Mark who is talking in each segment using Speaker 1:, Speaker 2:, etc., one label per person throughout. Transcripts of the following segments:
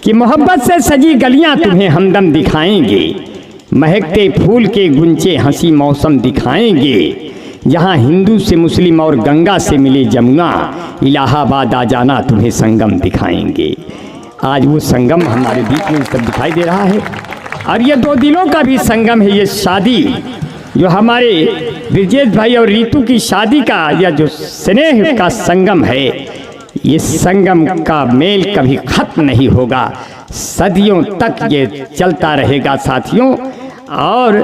Speaker 1: कि मोहब्बत से सजी गलियां तुम्हें हमदम दिखाएंगे, महकते फूल के गुंचे हंसी मौसम दिखाएंगे। जहाँ हिंदू से मुस्लिम और गंगा से मिले जमुना, इलाहाबाद आ जाना तुम्हें संगम दिखाएंगे। आज वो संगम हमारे बीच में सब दिखाई दे रहा है। और ये दो दिलों का भी संगम है। ये शादी जो हमारे ब्रिजेश भाई और रीतू की शादी का, या जो स्नेह का संगम है, ये संगम का मेल कभी खत्म नहीं होगा, सदियों तक ये चलता रहेगा साथियों। और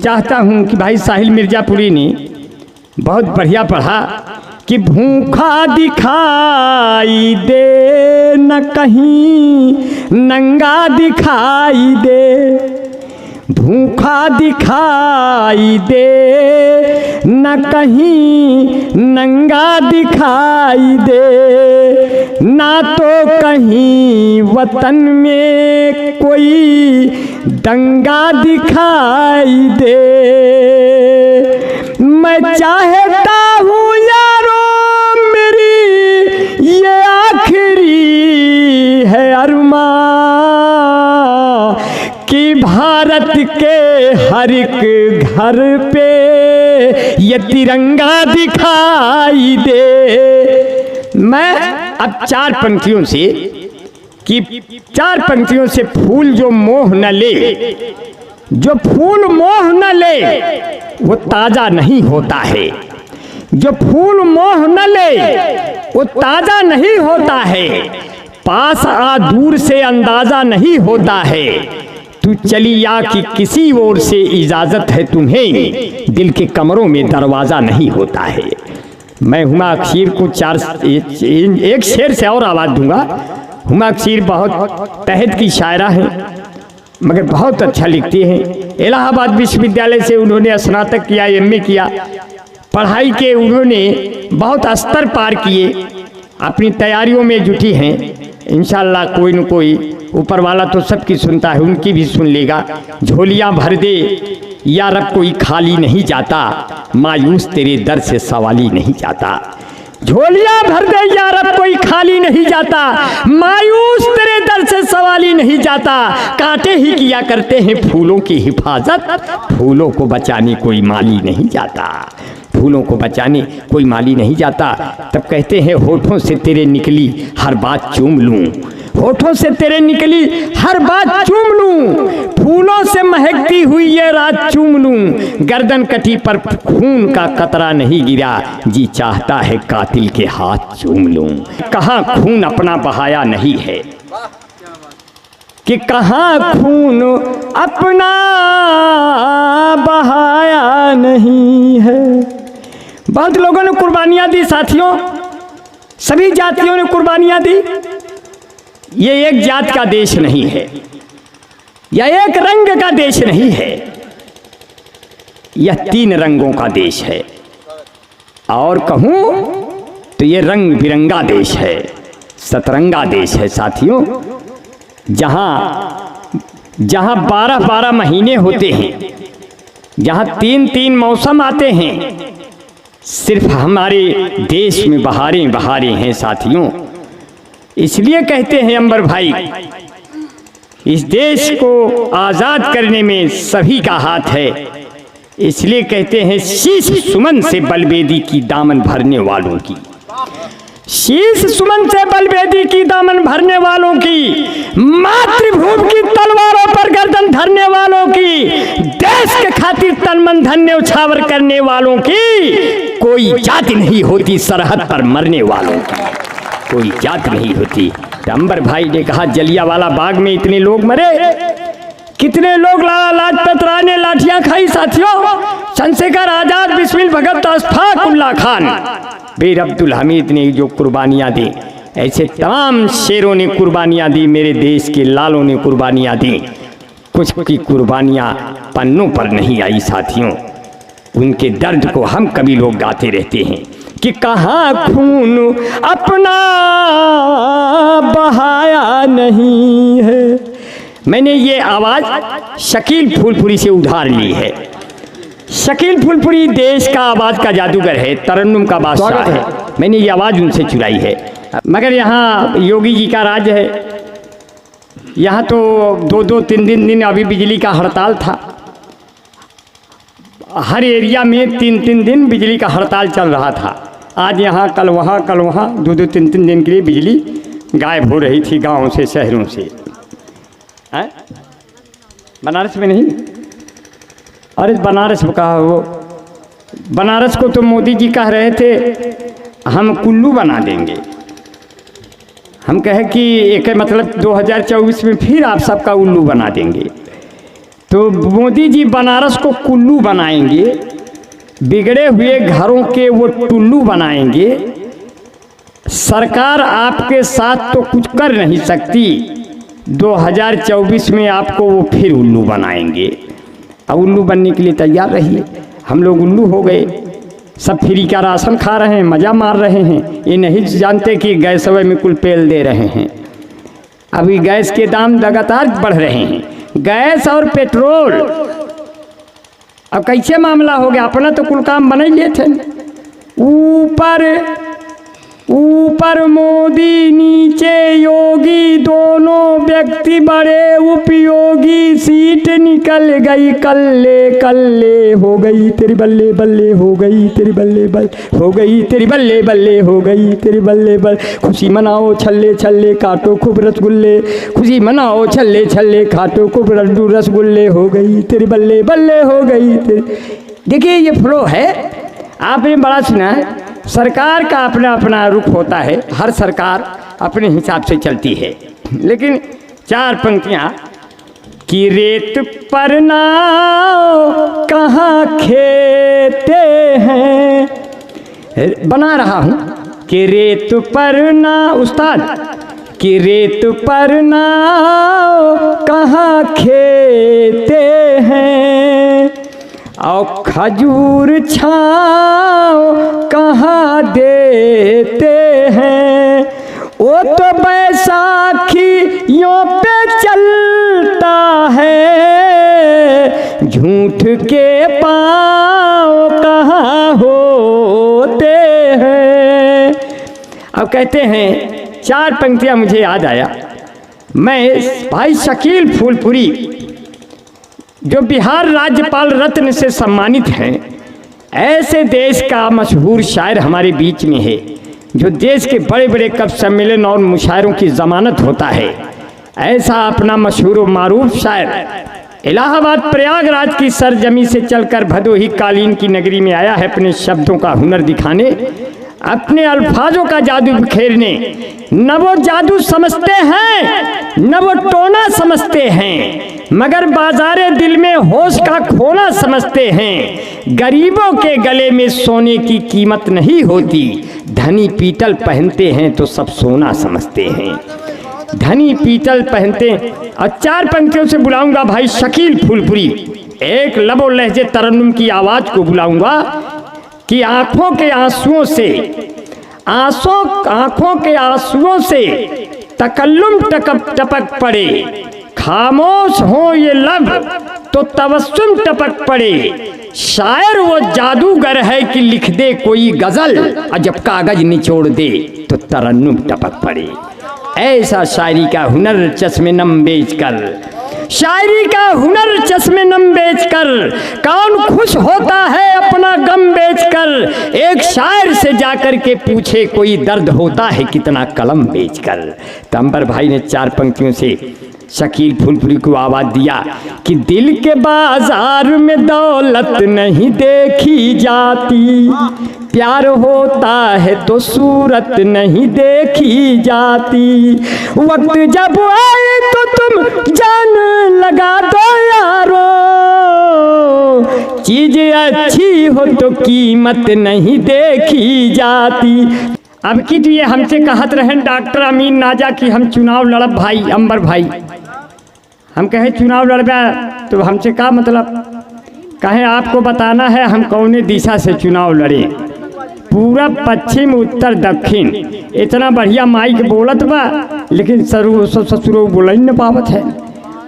Speaker 1: चाहता हूँ कि भाई साहिल मिर्जापुरी ने बहुत बढ़िया पढ़ा कि भूखा दिखाई दे न कहीं नंगा दिखाई दे, भूखा दिखाई दे न कहीं नंगा दिखाई दे, ना तो कहीं वतन में कोई दंगा दिखाई दे। मैं चाहता हूँ यारो मेरी ये आखिरी है अरमां कि भारत के हर एक घर पे ये तिरंगा दिखाई दे। मैं अब चार पंक्तियों से फूल जो मोह न ले, जो फूल मोह न ले वो ताजा नहीं होता है, जो फूल मोह न ले वो ताजा नहीं होता है, पास आ दूर से अंदाजा नहीं होता है, तू चली आ कि किसी ओर से इजाजत है तुम्हें, दिल के कमरों में दरवाजा नहीं होता है। मैं हुमा अखीर को एक शेर से और आवाज दूंगा। हुमा अखीर बहुत तहत की शायरा है, मगर बहुत अच्छा लिखती हैं। इलाहाबाद विश्वविद्यालय से उन्होंने स्नातक किया, एमए किया, पढ़ाई के उन्होंने बहुत स्तर पार किए, अपनी तैयारियों में जुटी हैं। इंशाअल्लाह कोई न कोई ऊपर वाला तो सबकी सुनता है, उनकी भी सुन लेगा। झोलियाँ भर दे या रब कोई खाली नहीं जाता, मायूस तेरे दर से सवाली नहीं जाता। झोलियाँ भर दे या रब कोई खाली नहीं जाता, मायूस तेरे दर से सवाली नहीं जाता। कांटे ही किया करते हैं फूलों की हिफाजत, फूलों को बचाने कोई माली नहीं जाता, फूलों को बचाने कोई माली नहीं जाता। तब कहते हैं होठों से तेरे निकली हर बात चूम लूं, होठों से तेरे निकली हर बात चूम लूं, फूलों से महकती हुई ये रात चूम लूं, गर्दन कटी पर खून का कतरा नहीं गिरा, जी चाहता है कातिल के हाथ चूम लूं। कहाँ खून अपना बहाया नहीं है, कि कहाँ खून अपना बहाया नहीं है। बहुत लोगों ने कुर्बानियाँ दी साथियों, सभी जातियों ने कुर्बानियाँ दी। ये एक जात का देश नहीं है, या एक रंग का देश नहीं है, यह तीन रंगों का देश है। और कहूँ तो ये रंग बिरंगा देश है, सतरंगा देश है साथियों। जहाँ 12-12 महीने होते हैं, जहाँ 3-3 मौसम आते हैं, सिर्फ हमारे देश में बहारें बहारें हैं साथियों। इसलिए कहते हैं अंबर भाई, इस देश को आज़ाद करने में सभी का हाथ है। इसलिए कहते हैं शीश सुमन से बलबेदी की दामन भरने वालों की, शीश सुमन से बलबेदी की दामन भरने वालों की, मातृभूमि की तलवारों पर गर्दन धरने वालों की, देश के खातिर तन मन धन न्यौछावर करने वालों की, कोई जाति नहीं होती सरहद पर मरने वालों की, कोई जात नहीं होती। अंबर भाई ने कहा जलियांवाला बाग में इतने लोग मरे, कितने लोग लाला लाजपत राय ने लाठियां खाई साथियों, चंद्रशेखर आजाद, बिस्मिल भगत, अशफाक उल्लाह खान, बीर अब्दुल हमीद ने जो कुर्बानियाँ दी, ऐसे तमाम शेरों ने कुर्बानियाँ दी, मेरे देश के लालों ने कुर्बानियाँ दी। कुछ की कुर्बानियाँ पन्नों पर नहीं आई साथियों, उनके दर्द को हम कभी लोग गाते रहते हैं कि कहाँ खून अपना बहाया नहीं है। मैंने ये आवाज़ शकील फूलपुरी से उधार ली है। शकील फूलपुरी देश का आवाज़ का जादूगर है, तरन्नुम का बादशाह है। मैंने ये आवाज़ उनसे चुराई है, मगर यहाँ योगी जी का राज है, यहाँ तो 2-2 3-3 दिन अभी बिजली का हड़ताल था। हर एरिया में 3-3 दिन बिजली का हड़ताल चल रहा था। आज यहाँ कल वहाँ 2-2 3-3 दिन के लिए बिजली गायब हो रही थी गाँव से शहरों से। बनारस में नहीं, अरे बनारस का वो बनारस को तो मोदी जी कह रहे थे हम कुल्लू बना देंगे। हम कहे कि एक मतलब 2024 में फिर आप सबका उल्लू बना देंगे। तो मोदी जी बनारस को कुल्लू बनाएंगे, बिगड़े हुए घरों के वो टुल्लू बनाएंगे। सरकार आपके साथ तो कुछ कर नहीं सकती, 2024 में आपको वो फिर उल्लू बनाएंगे। अब उल्लू बनने के लिए तैयार रहिए। हम लोग उल्लू हो गए, सब फ्री का राशन खा रहे हैं, मज़ा मार रहे हैं। ये नहीं जानते कि गैस में कुल पेल दे रहे हैं। अभी गैस के दाम लगातार बढ़ रहे हैं, गैस और पेट्रोल। अब कैसे मामला हो गया? अपना तो कुल काम बना ही लिए थे। ऊपर मोदी नीचे योगी, दोनों व्यक्ति बड़े उपयोगी। सीट निकल गई कल्ले कल्ले, हो गई तेरी बल्ले बल्ले, हो गई तेरी बल्ले बल्ले, हो गई तेरी बल्ले बल्ले, हो गई तेरी बल्ले बल्ले। खुशी मनाओ छल्ले छल्ले, काटो खूब रसगुल्ले। खुशी मनाओ छल्ले छल्ले, काटो खूब रसगुल्ले। हो गई तेरी बल्ले बल्ले, हो गई तेरी। देखिए ये फ्लो है, आपने बड़ा सुना है। सरकार का अपना अपना रुख होता है, हर सरकार अपने हिसाब से चलती है। लेकिन 4 पंक्तियाँ कि रेत पर नाव कहाँ खेते हैं, बना रहा हूँ कि रेत पर नाव, उस्ताद कि रेत पर नाव कहाँ खेते हैं, और खजूर छाँव कहाँ देते हैं। वो तो बैसाखियों पे चलता है, झूठ के पाँव कहाँ होते हैं। अब कहते हैं, 4 पंक्तियाँ मुझे याद आया। मैं भाई शकील फूलपुरी जो बिहार राज्यपाल रत्न से सम्मानित हैं, ऐसे देश का मशहूर शायर हमारे बीच में है, जो देश के बड़े बड़े कवि सम्मेलन और मुशायरों की ज़मानत होता है। ऐसा अपना मशहूर और मारूफ शायर इलाहाबाद प्रयागराज की सरजमी से चलकर भदोही कालीन की नगरी में आया है अपने शब्दों का हुनर दिखाने, अपने अल्फाजों का जादू बिखेरने। न वो जादू समझते हैं, न वो टोना समझते हैं, मगर बाजारे दिल में होश का खोना समझते हैं। गरीबों के गले में सोने की कीमत नहीं होती, धनी पीतल पहनते हैं तो सब सोना समझते हैं। धनी पीतल पहनते हैं। और 4 पंक्तियों से बुलाऊंगा भाई शकील फूलपुरी, एक लबो लहजे तरन्नुम की आवाज़ को बुलाऊंगा कि आँखों के आंसुओं से तकल्लुम टपक पड़े, खामोश हो ये लब तो तबस्सुम टपक पड़े। शायर वो जादूगर है कि लिख दे कोई गजल, और जब कागज निचोड़ दे तो तरन्नुम टपक पड़े। ऐसा शायरी का हुनर चश्मे नम बेचकर, शायरी का हुनर चश्मे नम बेचकर, कौन खुश होता है अपना गम बेचकर। एक शायर से जाकर के पूछे कोई दर्द होता है कितना कलम बेचकर। तंबर भाई ने 4 पंक्तियों से शकील फूलपुरी को आवाज दिया कि दिल के बाजार में दौलत नहीं देखी जाती, प्यार होता है तो सूरत नहीं देखी जाती। वक्त जब आए तो तुम जान लगा दो यारो, चीज अच्छी हो तो कीमत नहीं देखी जाती। अब की तो ये हमसे कहत रहे डॉक्टर अमीन नाजा कि हम चुनाव लड़ब भाई अंबर भाई। हम कहे चुनाव लड़बा तो हमसे क्या मतलब, कहे आपको बताना है हम कौने दिशा से चुनाव लड़े। पूरा पश्चिम उत्तर दक्षिण इतना बढ़िया माइक बोलत बा, लेकिन ससुरो बोल ही न पावत है।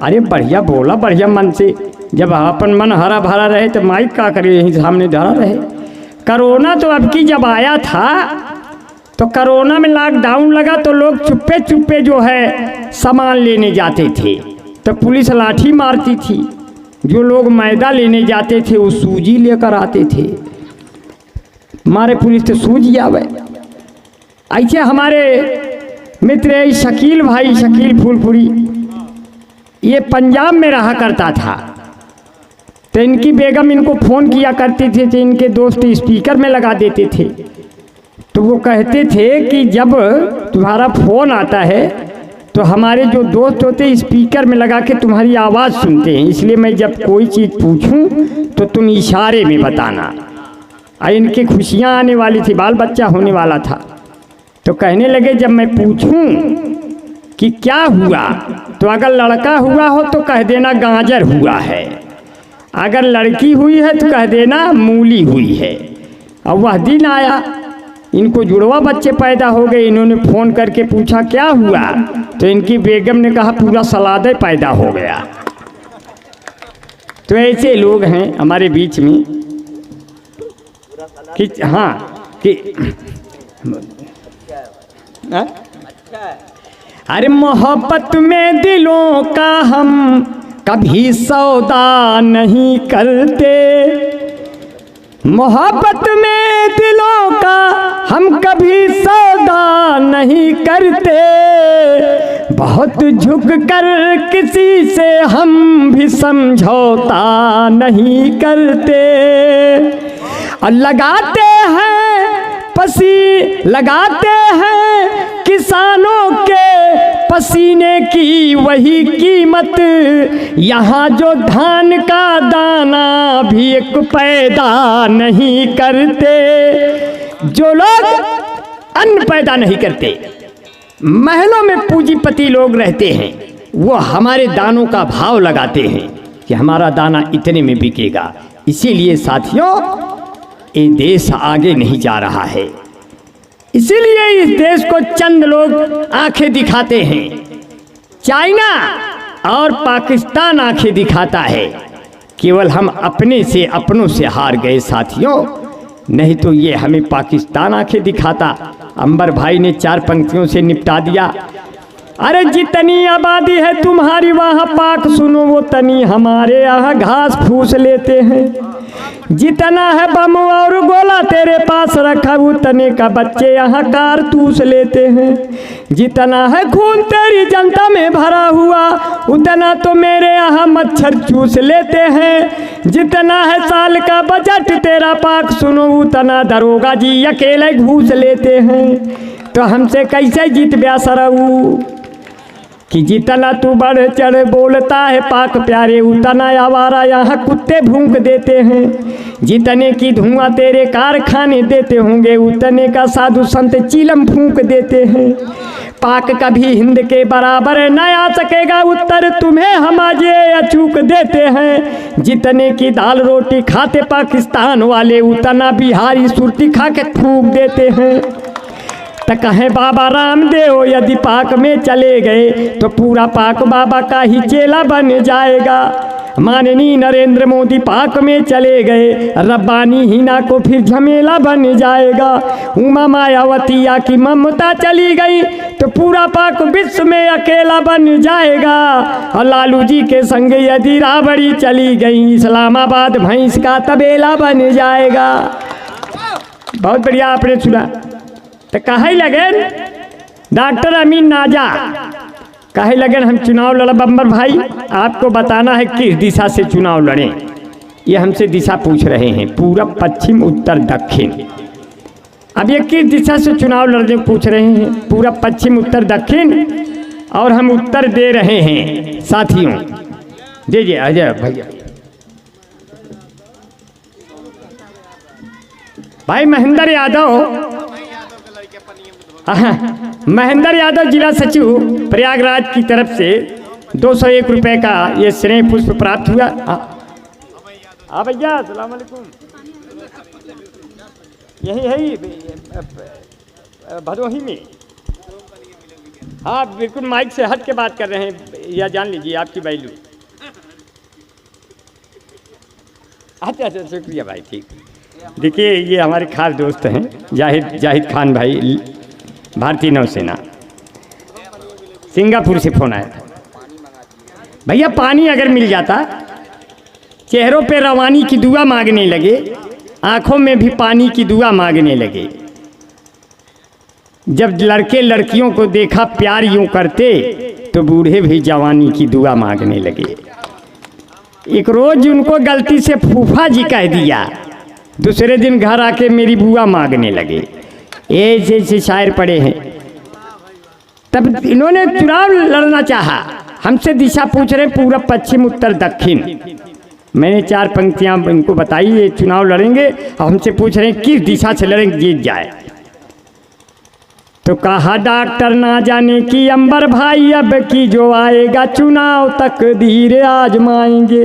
Speaker 1: अरे बढ़िया बोला, बढ़िया मन से, जब अपन मन हरा भरा रहे तो माइक का करे यहीं सामने धरा रहे। कोरोना तो अब की जब आया था तो कोरोना में लॉकडाउन लगा तो लोग चुप्पे चुप्पे जो है सामान लेने जाते थे, तो पुलिस लाठी मारती थी। जो लोग मैदा लेने जाते थे वो सूजी लेकर आते थे, मारे पुलिस तो सूजी आवे। ऐसे हमारे मित्र शकील भाई, शकील फूलपुरी, ये पंजाब में रहा करता था। तो इनकी बेगम इनको फ़ोन किया करती थी, तो इनके दोस्त स्पीकर में लगा देते थे। तो वो कहते थे कि जब तुम्हारा फ़ोन आता है तो हमारे जो दोस्त होते स्पीकर में लगा के तुम्हारी आवाज़ सुनते हैं, इसलिए मैं जब कोई चीज़ पूछूं तो तुम इशारे में बताना। इनकी खुशियाँ आने वाली थी, बाल बच्चा होने वाला था। तो कहने लगे जब मैं पूछूं कि क्या हुआ तो अगर लड़का हुआ हो तो कह देना गाजर हुआ है, अगर लड़की हुई है तो कह देना मूली हुई है। और वह दिन आया, इनको जुड़वा बच्चे पैदा हो गए। इन्होंने फ़ोन करके पूछा क्या हुआ, तो इनकी बेगम ने कहा पूरा सलादे पैदा हो गया। तो ऐसे लोग हैं हमारे बीच में कि हाँ कि अरे मोहब्बत में दिलों का हम कभी सौदा नहीं करते, मोहब्बत में दिलों का हम कभी सौदा नहीं करते, बहुत झुक कर किसी से हम भी समझौता नहीं करते। और लगाते हैं किसानों के पसीने की वही कीमत, यहाँ जो धान का दाना भी एक पैदा नहीं करते। जो लोग अन्न पैदा नहीं करते, महलों में पूंजीपति लोग रहते हैं, वो हमारे दानों का भाव लगाते हैं कि हमारा दाना इतने में बिकेगा। इसीलिए साथियों ये देश आगे नहीं जा रहा है, इसीलिए इस देश को चंद लोग आंखें दिखाते हैं। चाइना और पाकिस्तान आंखें दिखाता है, केवल हम अपनों से हार गए साथियों, नहीं तो ये हमें पाकिस्तान आंखें दिखाता। अंबर भाई ने 4 पंक्तियों से निपटा दिया। अरे जितनी आबादी है तुम्हारी वहाँ पाक सुनो, वो तनी हमारे यहाँ घास फूस लेते हैं। जितना है बम और गोला तेरे पास रखा, उतने का बच्चे यहाँ कारतूस लेते हैं। जितना है खून तेरी जनता में भरा हुआ, उतना तो मेरे यहाँ मच्छर चूस लेते हैं। जितना है साल का बजट तेरा पाक सुनो, उतना दरोगा जी अकेले घूस लेते हैं। तो हमसे कैसे जीत ब्यासरऊ कि जितना तू बढ़ चढ़ बोलता है पाक प्यारे, उतना आवारा यहाँ कुत्ते भूंक देते हैं। जितने की धुआं तेरे कारखाने देते होंगे, उतने का साधु संत चीलम फूंक देते हैं। पाक कभी हिंद के बराबर न आ सकेगा, उत्तर तुम्हें हम आज अचूक देते हैं। जितने की दाल रोटी खाते पाकिस्तान वाले, उतना बिहारी सुरती खा के थूक देते हैं। तो कहें बाबा रामदेव यदि पाक में चले गए तो पूरा पाक बाबा का ही चेला बन जाएगा। माननीय नरेंद्र मोदी पाक में चले गए, रब्बानी हिना को फिर झमेला बन जाएगा। उमा मायावतिया की ममता चली गई तो पूरा पाक विश्व में अकेला बन जाएगा। और लालू जी के संग यदि राबड़ी चली गई, इस्लामाबाद भैंस का तबेला बन जाएगा। बहुत बढ़िया आपने सुना। तो कहे लगन डॉक्टर अमीन नाजा कहे लगन हम चुनाव लड़ब अंबर भाई, आपको बताना है किस दिशा से चुनाव लड़ें। ये हमसे दिशा पूछ रहे हैं, पूरब पश्चिम उत्तर दक्षिण। अब ये किस दिशा से चुनाव लड़ने पूछ रहे हैं, पूरब पश्चिम उत्तर दक्षिण, और हम उत्तर दे रहे हैं साथियों। जी अजय भैया, भाई महेंद्र यादव, महेंद्र यादव जिला सचिव प्रयागराज की तरफ से 201 रुपये का ये स्नेह पुष्प प्राप्त हुआ। हाँ भैया अस्सलाम वालेकुम। यही है भदोही में। हाँ बिल्कुल माइक से हट के बात कर रहे हैं, या जान लीजिए आपकी वैल्यू। अच्छा शुक्रिया भाई, ठीक। देखिए ये हमारे खास दोस्त हैं जाहिद खान भाई, भारतीय नौसेना, सिंगापुर से फ़ोन आया था। भैया पानी अगर मिल जाता, चेहरों पे रवानी की दुआ मांगने लगे, आंखों में भी पानी की दुआ मांगने लगे। जब लड़के लड़कियों को देखा प्यार यूं करते, तो बूढ़े भी जवानी की दुआ मांगने लगे। एक रोज उनको गलती से फूफा जी कह दिया, दूसरे दिन घर आके मेरी बुआ मांगने लगे। ऐसे शायर पड़े हैं। तब इन्होंने चुनाव लड़ना चाहा, हमसे दिशा पूछ रहे पूरब पश्चिम उत्तर दक्षिण। मैंने 4 पंक्तियां इनको बताई, ये चुनाव लड़ेंगे और हमसे पूछ रहे हैं किस दिशा से लड़ेंगे जीत जाए। तो कहा डॉक्टर ना जाने कि अंबर भाई अब की जो आएगा चुनाव तकदीर आजमाएंगे।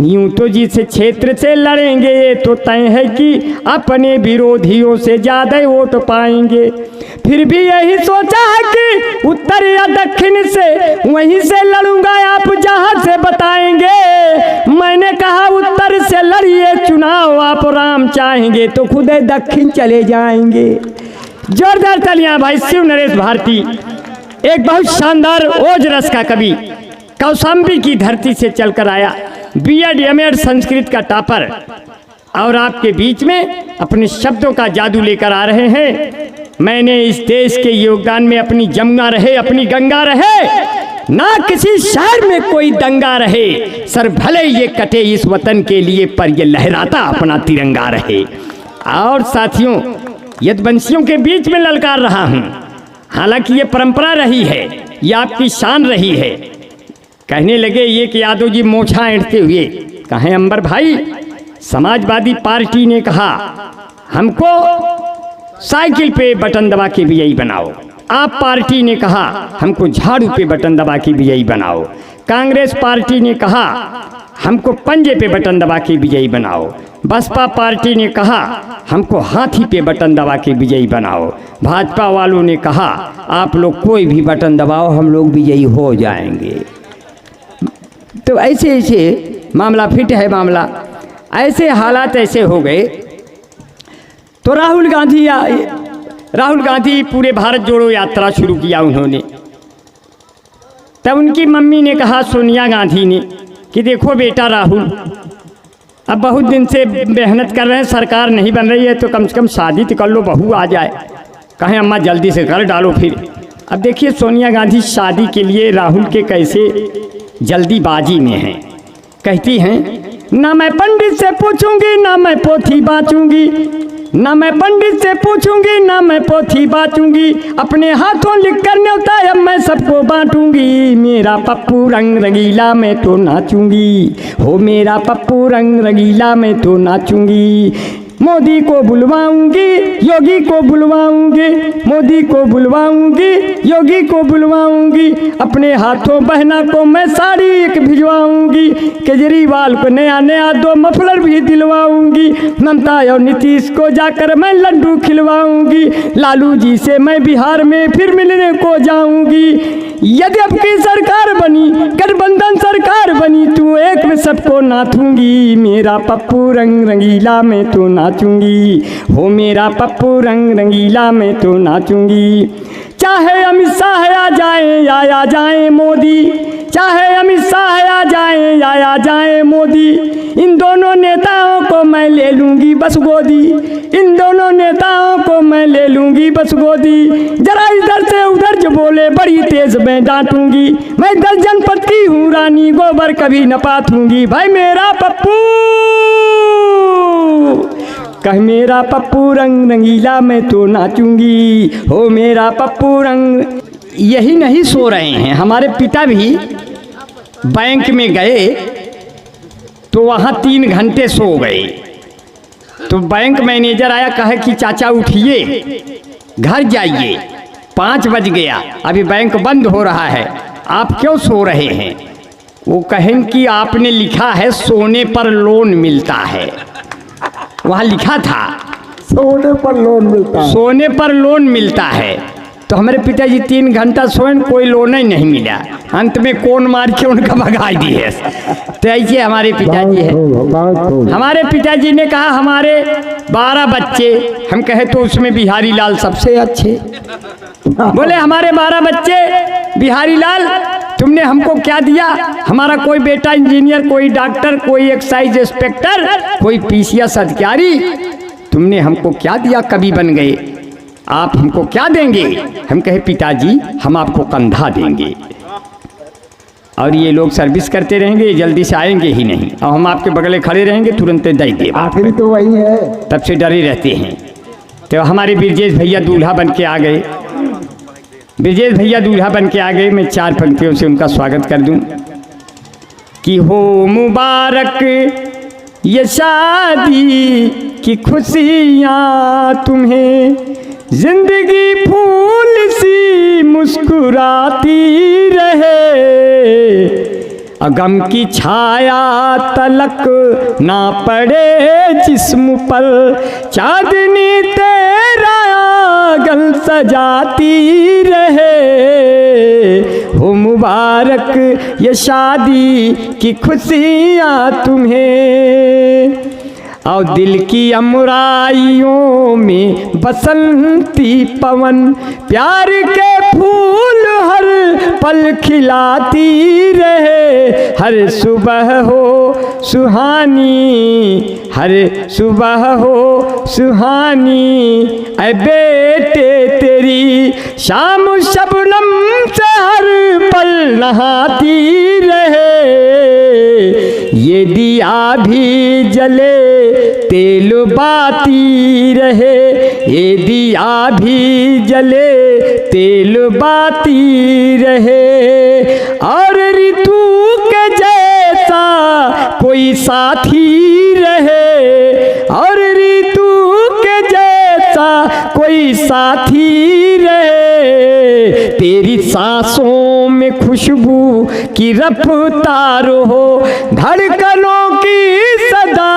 Speaker 1: यूं तो जिस क्षेत्र से लड़ेंगे ये तो तय है कि अपने विरोधियों से ज़्यादा वोट पाएंगे। फिर भी यही सोचा है कि उत्तर या दक्षिण से वहीं से लड़ूंगा, आप जहां से बताएंगे। मैंने कहा उत्तर से लड़िए चुनाव, आप राम चाहेंगे तो खुद दक्षिण चले जाएंगे। जोरदार तालियां भाई। शिव नरेश भारती एक बहुत शानदार ओज रस का कवि, कौशाम्बी की धरती से चलकर आया, B.Ed. M.Ed. संस्कृत का टॉपर, और आपके बीच में अपने शब्दों का जादू लेकर आ रहे हैं। मैंने इस देश के योगदान में अपनी जमुना रहे, अपनी गंगा रहे, ना किसी शहर में कोई दंगा रहे। सर भले ये कटे इस वतन के लिए, पर ये लहराता अपना तिरंगा रहे। और साथियों, यदुवंशियों के बीच में ललकार रहा हूँ, हालांकि ये परंपरा रही है, ये आपकी शान रही है। कहने लगे ये कि यादव जी मोछा ऐंठते हुए, कहें अंबर भाई, समाजवादी पार्टी ने कहा हमको साइकिल पे बटन दबा के विजयी बनाओ, आप पार्टी ने कहा हमको झाड़ू पे बटन दबा के विजयी बनाओ, कांग्रेस पार्टी ने कहा हमको पंजे पे बटन दबा के विजयी बनाओ, बसपा पार्टी ने कहा हमको हाथी पे बटन दबा के विजयी बनाओ, भाजपा वालों ने कहा आप लोग कोई भी बटन दबाओ हम लोग विजयी हो जाएंगे। तो ऐसे ऐसे मामला फिट है मामला, ऐसे हालात ऐसे हो गए। तो राहुल गांधी पूरे भारत जोड़ो यात्रा शुरू किया उन्होंने। तब उनकी मम्मी ने कहा सोनिया गांधी ने कि देखो बेटा राहुल, अब बहुत दिन से मेहनत कर रहे हैं, सरकार नहीं बन रही है, तो कम से कम शादी तो कर लो, बहू आ जाए। कहें अम्मा जल्दी से कर डालो फिर। अब देखिए सोनिया गांधी शादी के लिए राहुल के कैसे जल्दीबाजी में हैं। कहती हैं ना मैं पंडित से पूछूंगी ना मैं पोथी बाँचूंगी, ना मैं पंडित से पूछूंगी ना मैं पोथी बाँचूंगी, अपने हाथों लिख कर न्योता अब मैं सबको बांटूंगी। मेरा पप्पू रंग रंगीला मैं तो नाचूंगी, हो मेरा पप्पू रंग रंगीला मैं तो नाचूंगी। मोदी को बुलवाऊंगी योगी को बुलवाऊंगी, मोदी को बुलवाऊंगी योगी को बुलवाऊंगी, अपने हाथों बहना को मैं साड़ी एक भिजवाऊंगी, केजरीवाल को नया नया 2 मफलर भी दिलवाऊंगी, ममता और नीतीश को जाकर मैं लड्डू खिलवाऊंगी, लालू जी से मैं बिहार में फिर मिलने को जाऊंगी। यदि अब की सरकार बनी, गठबंधन सरकार बनी, तू एक में सबको नाथूंगी। मेरा पप्पू रंग रंगीला मैं तो नाचूंगी, हो मेरा पप्पू रंग रंगीला मैं तो नाचूंगी। चाहे अमित शाह आ जाए या आ जाए मोदी, चाहे अमित शाह आ जाए या आ जाए मोदी, इन दोनों नेताओं को मैं ले लूंगी बस गोदी, इन दोनों नेताओं को मैं ले लूंगी बस गोदी। जरा इधर से उधर जो बोले बड़ी तेज मैं डांटूंगी, मैं 10 जनपद की हूँ रानी, गोबर कभी न पाथूंगी। भाई मेरा पप्पू कह मेरा पप्पू रंग रंगीला मैं तो नाचूंगी, हो मेरा पप्पू रंग। यही नहीं सो रहे हैं, हमारे पिता भी बैंक में गए तो वहाँ 3 घंटे सो गए। तो बैंक मैनेजर आया, कहे कि चाचा उठिए घर जाइए, 5 बज गया, अभी बैंक बंद हो रहा है, आप क्यों सो रहे हैं? वो कहें कि आपने लिखा है सोने पर लोन मिलता है, वहाँ लिखा था
Speaker 2: सोने पर लोन मिलता है,
Speaker 1: सोने पर लोन मिलता है। तो हमारे पिताजी 3 घंटा सोए, कोई लोन ही नहीं मिला, अंत में कौन मार के उनका भगा दिए। तो ऐसे हमारे पिताजी है। हमारे पिताजी ने कहा हमारे 12 बच्चे, हम कहे तो उसमें बिहारी लाल सबसे अच्छे। बोले हमारे 12 बच्चे, बिहारी लाल तुमने हमको क्या दिया? हमारा कोई बेटा इंजीनियर, कोई डॉक्टर, कोई एक्साइज इंस्पेक्टर, कोई पीसीएस अधिकारी, तुमने हमको क्या दिया? कवि बन गए, आप हमको क्या देंगे? हम कहे पिताजी हम आपको कंधा देंगे और ये लोग सर्विस करते रहेंगे, जल्दी से आएंगे ही नहीं और हम आपके बगले खड़े रहेंगे, तुरंत दे दे।
Speaker 2: आखिरी तो वही है।
Speaker 1: तब से डरे रहते हैं। तो हमारे ब्रजेश भैया दूल्हा बन के आ गए। ब्रजेश भैया दूल्हा बन के आ गए। मैं 4 पंक्तियों से उनका स्वागत कर दूं कि हो मुबारक ये शादी की खुशियाँ तुम्हें, जिंदगी फूल सी मुस्कुराती रहे, गम की छाया तलक ना पड़े जिस्म पर, चांदनी तेरा आंगन सजाती रहे। हो मुबारक ये शादी की खुशियाँ तुम्हें, और दिल की अमराइयों में बसंती पवन, प्यार के फूल हर पल खिलाती रहे। हर सुबह हो सुहानी, हर सुबह हो सुहानी, ऐ बेटे तेरी शाम शबनम से हर पल नहाती रहे। ये दिया भी जले तेल बाती रहे, ये दिया भी जले तेल बाती रहे, और ऋतु के जैसा कोई साथी रहे, और ऋतु के जैसा कोई साथी रहे। तेरी सांसों में खुशबू की रफ्तार हो, धड़कनों की सदा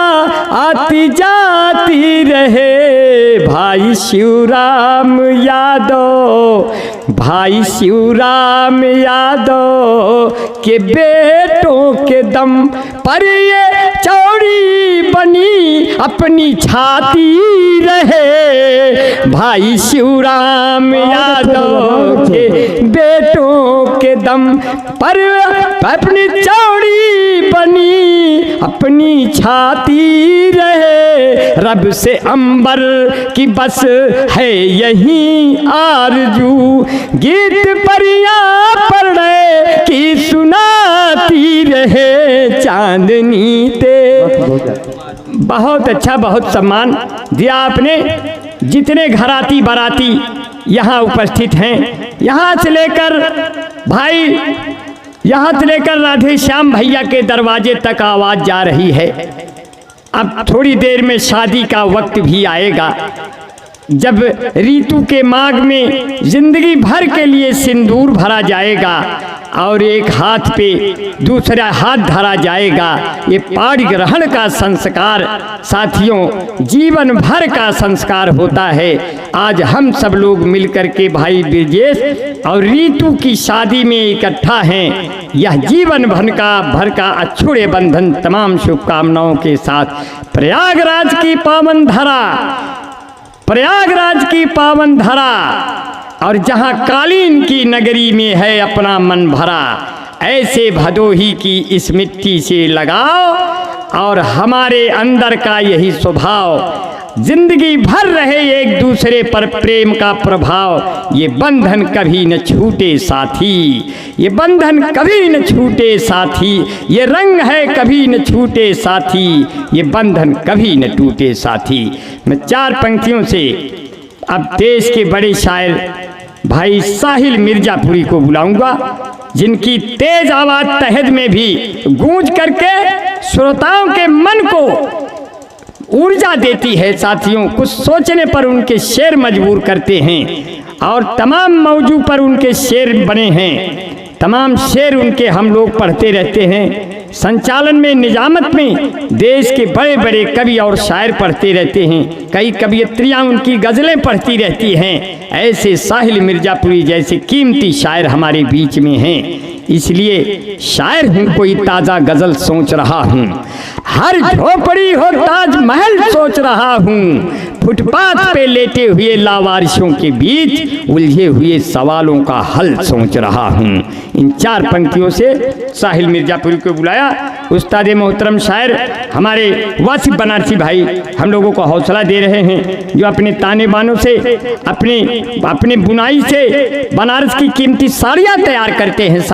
Speaker 1: आती जाती रहे। भाई शिवराम यादव, भाई शिवराम यादव के बेटों के दम पर ये चौड़ी बनी अपनी छाती रहे। भाई शिवराम यादव के बेटों के दम पर अपनी चौड़ी बनी अपनी छाती रहे। रब से अंबर की बस है यही आरजू, गीत परियां पढ़े की सुनाती रहे। चांदनी ते बहुत अच्छा, बहुत सम्मान दिया आपने। जितने घराती बाराती यहाँ उपस्थित हैं, यहाँ से लेकर भाई, यहाँ से लेकर राधे श्याम भैया के दरवाजे तक आवाज़ जा रही है। अब थोड़ी देर में शादी का वक्त भी आएगा, जब रीतू के मांग में जिंदगी भर के लिए सिंदूर भरा जाएगा और एक हाथ पे दूसरा हाथ धरा जाएगा। ये पाणी ग्रहण का संस्कार साथियों जीवन भर का संस्कार होता है। आज हम सब लोग मिलकर के भाई ब्रजेश और रीतू की शादी में इकट्ठा हैं। यह जीवन भर का अछूड़े बंधन तमाम शुभकामनाओं के साथ प्रयागराज की पावन धरा, प्रयागराज की पावन धरा और जहाँ कालीन की नगरी में है अपना मन भरा, ऐसे भदोही की इस मिट्टी से लगाओ और हमारे अंदर का यही स्वभाव जिंदगी भर रहे एक दूसरे पर प्रेम का प्रभाव। ये बंधन कभी न छूटे साथी, ये बंधन कभी न छूटे साथी, ये रंग है कभी न छूटे साथी, ये बंधन कभी न टूटे साथी। मैं 4 पंक्तियों से अब देश के बड़े शायर भाई साहिल मिर्जापुरी को बुलाऊंगा, जिनकी तेज आवाज तहद में भी गूंज करके श्रोताओं के मन को ऊर्जा देती है। साथियों कुछ सोचने पर उनके शेर मजबूर करते हैं और तमाम मौजू पर उनके शेर बने हैं। तमाम शेर उनके हम लोग पढ़ते रहते हैं। संचालन में निजामत में देश के बड़े बड़े कवि और शायर पढ़ते रहते हैं। कई कवियत्रियाँ उनकी गज़लें पढ़ती रहती हैं। ऐसे साहिल मिर्जापुरी जैसे कीमती शायर हमारे बीच में हैं। इसलिए शायर हूँ कोई ताज़ा गज़ल सोच रहा हूँ, हर झोपड़ी हो ताजमहल सोच रहा हूँ, फुटपाथ पे लेटे हुए लावारिसों के बीच उलझे हुए सवालों का हल सोच रहा हूँ। इन 4 पंक्तियों से साहिल मिर्जापुरी को बुलाया। उस्ताद मोहतरम शायर हमारे वासिफ बनारसी भाई हम लोगों को हौसला दे रहे हैं, जो अपने ताने बानों से अपने बुनाई से बनारस की कीमती साड़ियाँ तैयार करते हैं।